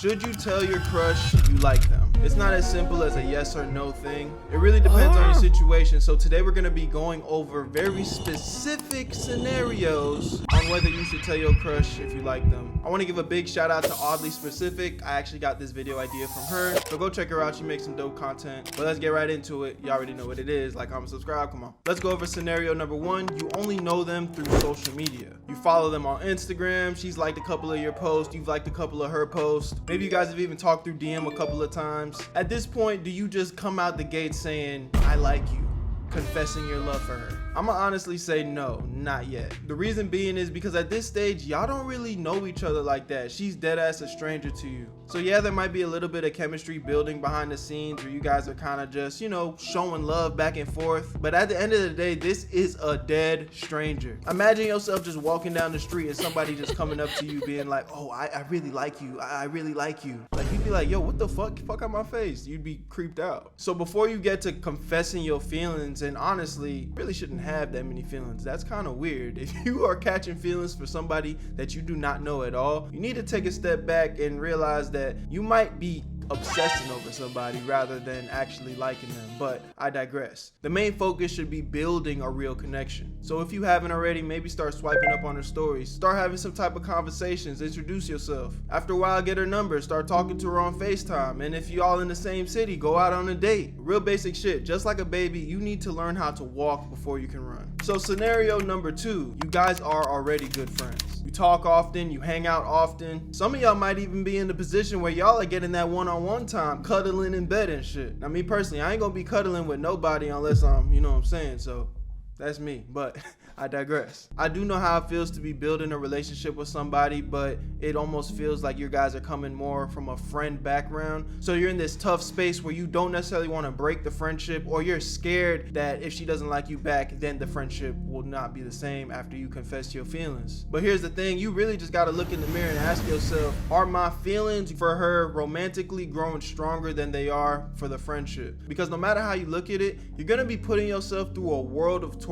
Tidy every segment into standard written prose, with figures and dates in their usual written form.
Should you tell your crush you like them? It's not as simple as a yes or no thing. It really depends on your situation. So today we're going to be going over very specific scenarios on whether you should tell your crush if you like them. I want to give a big shout out to Oddly Specific. I actually got this video idea from her, so go check her out. She makes some dope content. But let's get right into it. You already know what it is. Like, comment, subscribe. Come on. Let's go over scenario number one. You only know them through social media. You follow them on Instagram. She's liked a couple of your posts. You've liked a couple of her posts. Maybe you guys have even talked through DM a couple of times. At this point, do you just come out the gate saying, I like you, confessing your love for her? I'ma honestly say no, not yet. The reason being is because at this stage, y'all don't really know each other like that. She's dead ass a stranger to you. So yeah, there might be a little bit of chemistry building behind the scenes where you guys are kind of just, you know, showing love back and forth. But at the end of the day, this is a dead stranger. Imagine yourself just walking down the street and somebody just coming up to you being like, oh, I really like you. I really like you. Like, you'd be like, yo, what the fuck? Fuck out my face. You'd be creeped out. So before you get to confessing your feelings, and honestly, really shouldn't have that many feelings. That's kind of weird. If you are catching feelings for somebody that you do not know at all, you need to take a step back and realize that you might be obsessing over somebody rather than actually liking them. But I digress. The main focus should be building a real connection. So if you haven't already, maybe start swiping up on her stories, start having some type of conversations, introduce yourself. After a while, get her number, start talking to her on FaceTime, and if you all in the same city, go out on a date. Real basic shit. Just like a baby, you need to learn how to walk before you can run. So scenario number two, you guys are already good friends. You talk often, you hang out often. Some of y'all might even be in the position where y'all are getting that one-on-one time, cuddling in bed and shit. Now, me personally, I ain't gonna be cuddling with nobody unless I'm, you know what I'm saying, so that's me, but I digress. I do know how it feels to be building a relationship with somebody, but it almost feels like you guys are coming more from a friend background. So you're in this tough space where you don't necessarily want to break the friendship, or you're scared that if she doesn't like you back, then the friendship will not be the same after you confess your feelings. But here's the thing, you really just got to look in the mirror and ask yourself, are my feelings for her romantically growing stronger than they are for the friendship? Because no matter how you look at it, you're going to be putting yourself through a world of torture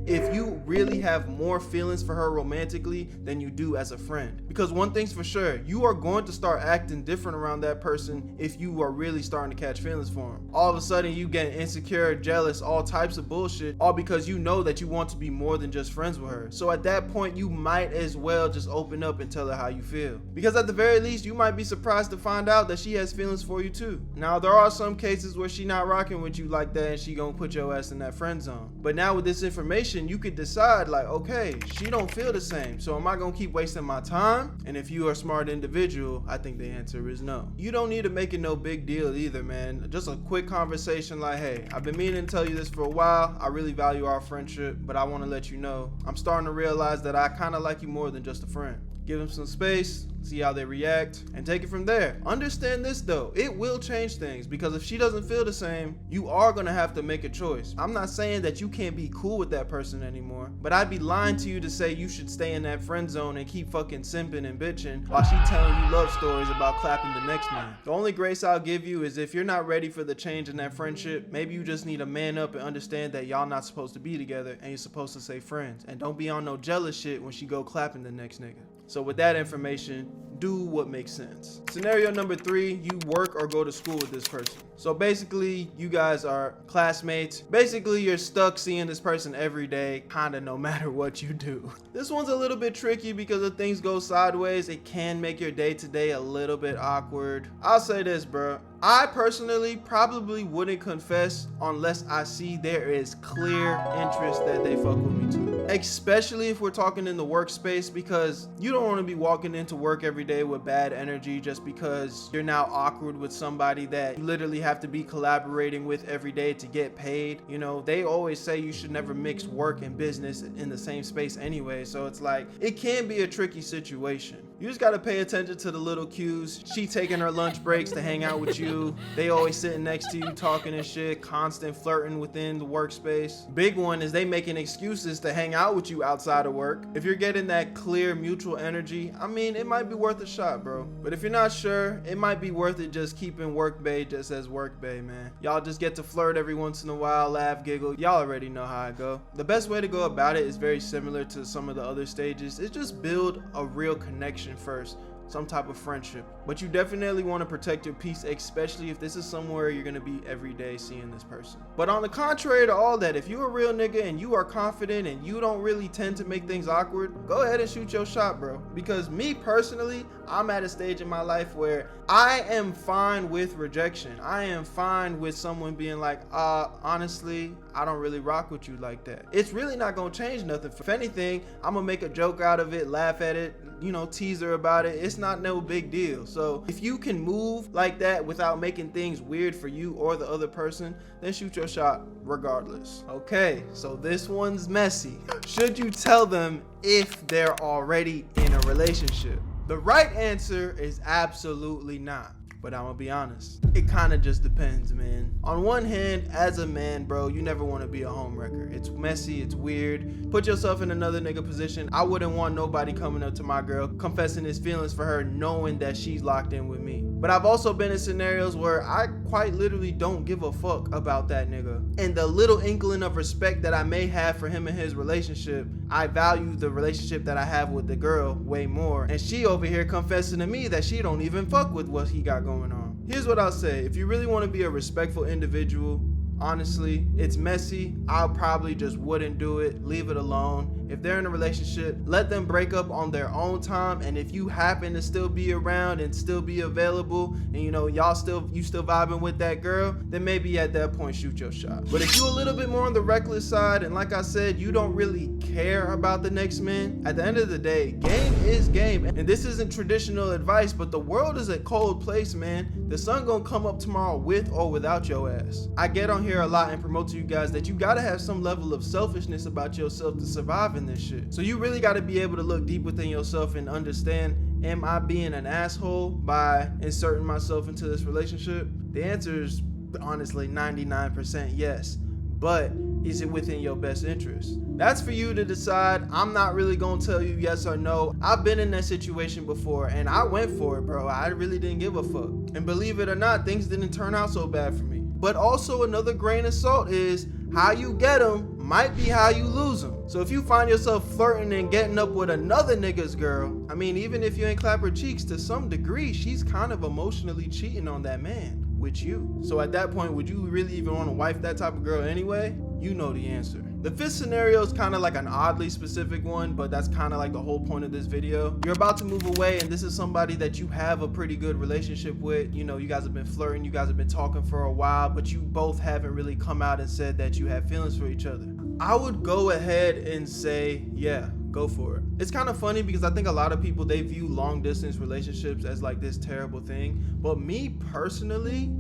if you really have more feelings for her romantically than you do as a friend. Because one thing's for sure, you are going to start acting different around that person if you are really starting to catch feelings for him. All of a sudden you get insecure, jealous, all types of bullshit, all because you know that you want to be more than just friends with her. So at that point, you might as well just open up and tell her how you feel. Because at the very least, you might be surprised to find out that she has feelings for you too. Now, there are some cases where she not rocking with you like that and she gonna put your ass in that friend zone. But now with this information, you could decide like, okay, she don't feel the same, so am I gonna keep wasting my time? And if you are a smart individual, I think the answer is no. You don't need to make it no big deal either, man. Just a quick conversation like, hey, I've been meaning to tell you this for a while. I really value our friendship, but I want to let you know I'm starting to realize that I kind of like you more than just a friend. Give them some space, see how they react, and take it from there. Understand this though, it will change things, because if she doesn't feel the same, you are gonna have to make a choice. I'm not saying that you can't be cool with that person anymore, but I'd be lying to you to say you should stay in that friend zone and keep fucking simping and bitching while she telling you love stories about clapping the next man. The only grace I'll give you is if you're not ready for the change in that friendship, maybe you just need to man up and understand that y'all not supposed to be together and you're supposed to stay friends. And don't be on no jealous shit when she go clapping the next nigga. So with that information, do what makes sense. Scenario number three, you work or go to school with this person. So basically, you guys are classmates. Basically, you're stuck seeing this person every day, kinda no matter what you do. This one's a little bit tricky because if things go sideways, it can make your day-to-day a little bit awkward. I'll say this, bro. I personally probably wouldn't confess unless I see there is clear interest that they fuck with me too. Especially if we're talking in the workspace, because you don't want to be walking into work every day with bad energy just because you're now awkward with somebody that you literally have to be collaborating with every day to get paid. You know, they always say you should never mix work and business in the same space anyway. So it's like, it can be a tricky situation. You just gotta pay attention to the little cues. She taking her lunch breaks to hang out with you. They always sitting next to you talking and shit, constant flirting within the workspace. Big one is they making excuses to hang out with you outside of work. If you're getting that clear mutual energy, I mean, it might be worth a shot, bro. But if you're not sure, it might be worth it just keeping work bae just as work bae, man. Y'all just get to flirt every once in a while, laugh, giggle. Y'all already know how it go. The best way to go about it is very similar to some of the other stages. It's just build a real connection first. some type of friendship. But you definitely want to protect your peace, especially if this is somewhere you're going to be every day seeing this person. But on the contrary to all that, if you're a real nigga and you are confident and you don't really tend to make things awkward, go ahead and shoot your shot, bro. Because me personally, I'm at a stage in my life where I am fine with rejection. I am fine with someone being like, honestly, I don't really rock with you like that. It's really not gonna change nothing. If anything, I'm gonna make a joke out of it, laugh at it, you know, tease her about it. It's not no big deal. So if you can move like that without making things weird for you or the other person, then shoot your shot regardless. Okay, so this one's messy. Should you tell them if they're already in a relationship? The right answer is absolutely not. But I'm gonna be honest, it kind of just depends, man. On one hand, as a man, bro, you never want to be a homewrecker. It's messy, it's weird. Put yourself in another nigga position. I wouldn't want nobody coming up to my girl, confessing his feelings for her, knowing that she's locked in with me. But I've also been in scenarios where I quite literally don't give a fuck about that nigga. And the little inkling of respect that I may have for him and his relationship, I value the relationship that I have with the girl way more. And she over here confessing to me that she don't even fuck with what he got going on. Here's what I'll say. If you really want to be a respectful individual, honestly, it's messy. I probably just wouldn't do it. Leave it alone. If they're in a relationship, let them break up on their own time. And if you happen to still be around and still be available, and you know you still vibing with that girl, then maybe at that point shoot your shot. But if you're a little bit more on the reckless side, and like I said, you don't really care about the next man, at the end of the day, game is game. And this isn't traditional advice, but the world is a cold place, man. The sun gonna come up tomorrow with or without your ass. I get on here a lot and promote to you guys that you gotta have some level of selfishness about yourself to survive in this shit. So you really gotta be able to look deep within yourself and understand, am I being an asshole by inserting myself into this relationship? The answer is honestly 99% yes. But is it within your best interest? That's for you to decide. I'm not really gonna tell you yes or no. I've been in that situation before and I went for it, bro. I really didn't give a fuck. And believe it or not, things didn't turn out so bad for me. But also another grain of salt is how you get them might be how you lose them. So if you find yourself flirting and getting up with another nigga's girl, I mean, even if you ain't clap her cheeks, to some degree, she's kind of emotionally cheating on that man with you. So at that point, would you really even want to wife that type of girl anyway? You know the answer. The fifth scenario is kind of like an oddly specific one, but that's kind of like the whole point of this video. You're about to move away and this is somebody that you have a pretty good relationship with. You know, you guys have been flirting, you guys have been talking for a while, but you both haven't really come out and said that you have feelings for each other. I would go ahead and say, yeah, go for it. It's kind of funny because I think a lot of people, they view long distance relationships as like this terrible thing, but me personally,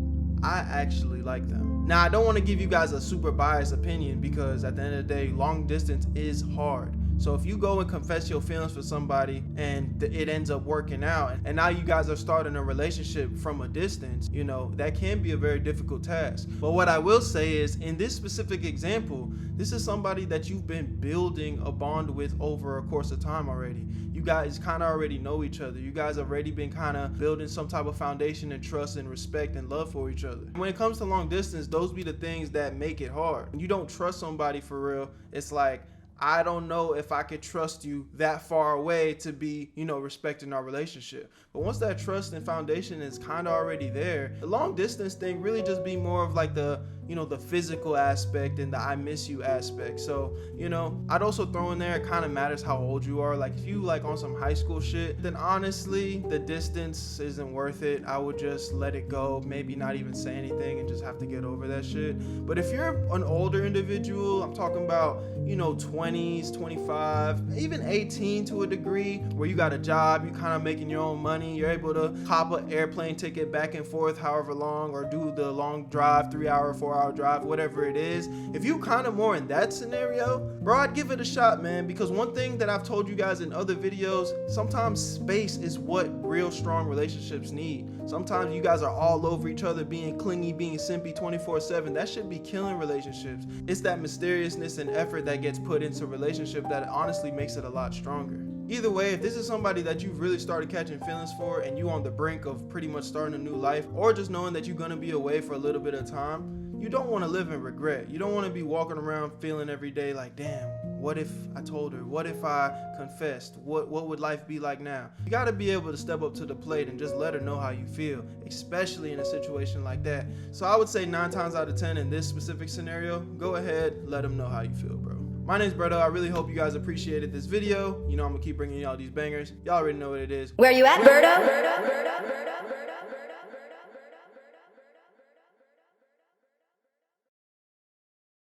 I actually like them. Now, I don't want to give you guys a super biased opinion because at the end of the day, long distance is hard. So if you go and confess your feelings for somebody and it ends up working out and now you guys are starting a relationship from a distance, you know, that can be a very difficult task. But what I will say is, in this specific example, this is somebody that you've been building a bond with over a course of time already. You guys kind of already know each other. You guys already been kind of building some type of foundation and trust and respect and love for each other. When it comes to long distance, those be the things that make it hard. When you don't trust somebody for real, it's like, I don't know if I could trust you that far away to be, you know, respecting our relationship. But once that trust and foundation is kind of already there, the long distance thing really just be more of like the, you know, the physical aspect and the I miss you aspect. So, you know, I'd also throw in there, it kind of matters how old you are. Like if you like on some high school shit, then honestly, the distance isn't worth it. I would just let it go, maybe not even say anything and just have to get over that shit. But if you're an older individual, I'm talking about, you know, 20s, 25, even 18 to a degree, where you got a job, you kind of making your own money, you're able to cop an airplane ticket back and forth however long, or do the long drive, 3-hour, 4-hour drive, whatever it is. If you kind of more in that scenario, bro, I'd give it a shot, man, because one thing that I've told you guys in other videos, sometimes space is what real strong relationships need. Sometimes you guys are all over each other, being clingy, being simpy 24/7. That should be killing relationships. It's that mysteriousness and effort that gets put into a relationship that honestly makes it a lot stronger. Either way, if this is somebody that you've really started catching feelings for and you on the brink of pretty much starting a new life, or just knowing that you're gonna be away for a little bit of time, you don't want to live in regret. You don't want to be walking around feeling every day like, damn, What if I told her? What if I confessed? What would life be like now? You gotta be able to step up to the plate and just let her know how you feel, especially in a situation like that. So I would say 9 times out of 10 in this specific scenario, go ahead, let them know how you feel, bro. My name's Berto. I really hope you guys appreciated this video. You know I'm gonna keep bringing y'all these bangers. Y'all already know what it is. Where you at, Berto?